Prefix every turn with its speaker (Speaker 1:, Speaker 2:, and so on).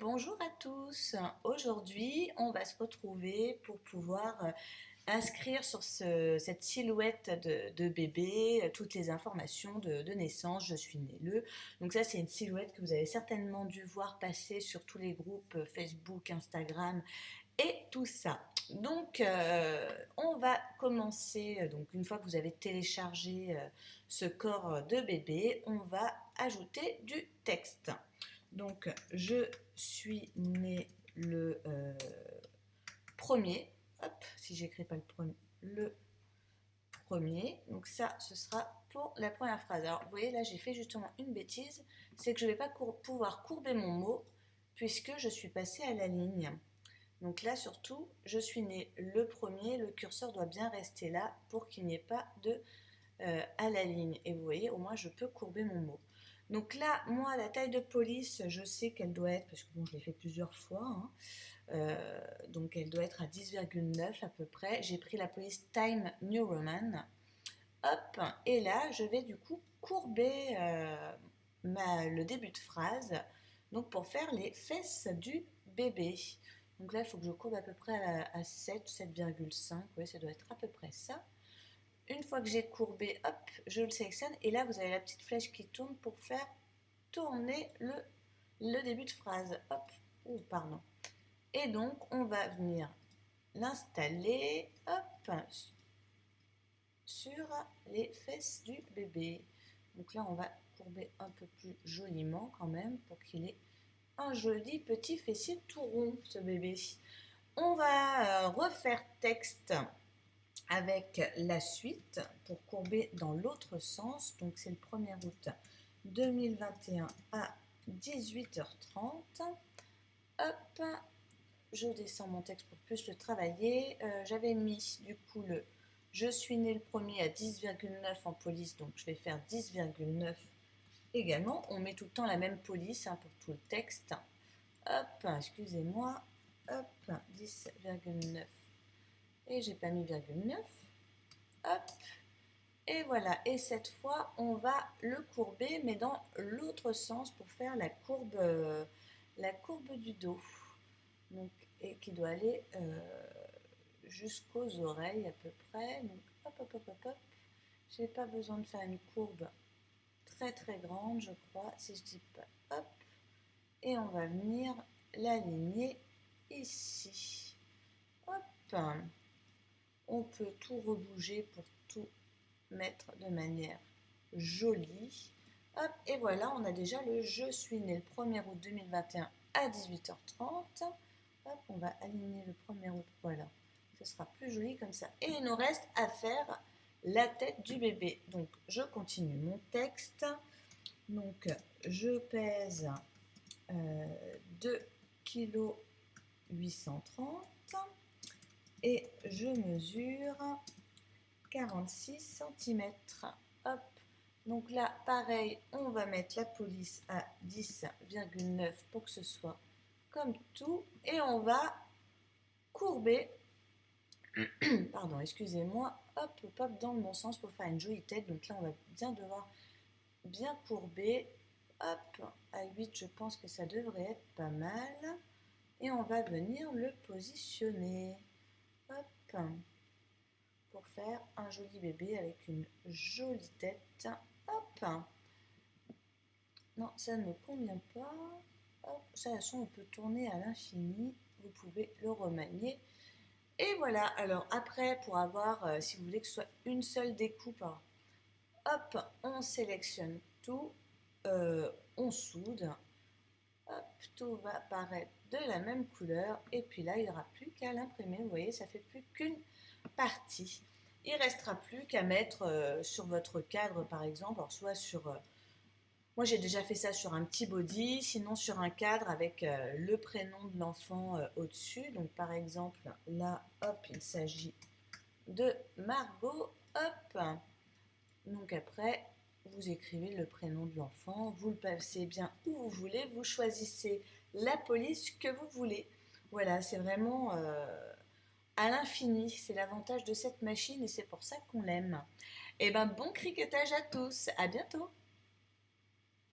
Speaker 1: bonjour à tous. Aujourd'hui, on va se retrouver pour pouvoir inscrire sur cette silhouette de bébé toutes les informations de naissance. Je suis née le. Donc ça, c'est une silhouette que vous avez certainement dû voir passer sur tous les groupes Facebook, Instagram et tout ça. Donc, on va commencer. Donc, une fois que vous avez téléchargé ce corps de bébé, on va ajouter du texte. Donc, je suis née le premier. Hop, si j'écris pas le premier. Donc ça, ce sera pour la première phrase. Alors, vous voyez, là, j'ai fait justement une bêtise. C'est que je ne vais pas pouvoir courber mon mot puisque je suis passée à la ligne. Donc là, surtout, je suis née le premier. Le curseur doit bien rester là pour qu'il n'y ait pas de à la ligne. Et vous voyez, au moins, je peux courber mon mot. Donc là, moi, la taille de police, je sais qu'elle doit être, parce que bon, je l'ai fait plusieurs fois, hein, donc elle doit être à 10,9 à peu près. J'ai pris la police Time New Roman. Hop, et là, je vais du coup courber le début de phrase, donc pour faire les fesses du bébé. Donc là, il faut que je courbe à peu près à 7, 7,5, oui, ça doit être à peu près ça. Une fois que j'ai courbé, hop, je le sélectionne et là vous avez la petite flèche qui tourne pour faire tourner le début de phrase. Hop, pardon. Et donc on va venir l'installer, hop, sur les fesses du bébé. Donc là on va courber un peu plus joliment quand même pour qu'il ait un joli petit fessier tout rond, ce bébé. On va refaire texte avec la suite pour courber dans l'autre sens. Donc c'est le 1er août 2021 à 18h30. Hop, je descends mon texte pour plus le travailler. J'avais mis du coup je suis né le premier à 10,9 en police, donc je vais faire 10,9 également. On met tout le temps la même police pour tout le texte. Hop, excusez-moi. Hop, 10,9. Et j'ai pas mis virgule 9. Hop. Et voilà. Et cette fois, on va le courber, mais dans l'autre sens pour faire la courbe du dos. Donc, et qui doit aller jusqu'aux oreilles à peu près. Donc, hop, hop, hop, hop, hop. J'ai pas besoin de faire une courbe très très grande, je crois, si je dis pas. Hop. Et on va venir l'aligner ici. Hop. On peut tout rebouger pour tout mettre de manière jolie. Hop, et voilà, on a déjà le je suis né le 1er août 2021 à 18h30. Hop, on va aligner le 1er août, voilà. Ce sera plus joli comme ça. Et il nous reste à faire la tête du bébé. Donc, je continue mon texte. Donc, je pèse 2,830 kg et je mesure 46 cm. Hop. Donc là, pareil, on va mettre la police à 10,9 pour que ce soit comme tout. Et on va courber, pardon, excusez-moi, hop, hop, dans le bon sens pour faire une jolie tête. Donc là, on va bien devoir bien courber. Hop, à 8, je pense que ça devrait être pas mal. Et on va venir le positionner. Hop, pour faire un joli bébé avec une jolie tête. Hop. Non, ça ne me convient pas. Hop, ça, de toute façon, on peut tourner à l'infini. Vous pouvez le remanier. Et voilà. Alors après, pour avoir, si vous voulez que ce soit une seule découpe, hop, on sélectionne tout. On soude. Hop, tout va apparaître de la même couleur. Et puis là, il n'y aura plus qu'à l'imprimer. Vous voyez, ça fait plus qu'une partie. Il ne restera plus qu'à mettre sur votre cadre, par exemple, alors soit sur... moi, j'ai déjà fait ça sur un petit body, sinon sur un cadre avec le prénom de l'enfant au-dessus. Donc, par exemple, là, hop, il s'agit de Margot, hop. Donc après, vous écrivez le prénom de l'enfant, vous le passez bien où vous voulez, vous choisissez la police que vous voulez. Voilà, c'est vraiment à l'infini. C'est l'avantage de cette machine et c'est pour ça qu'on l'aime. Et ben bon criquetage à tous. À bientôt.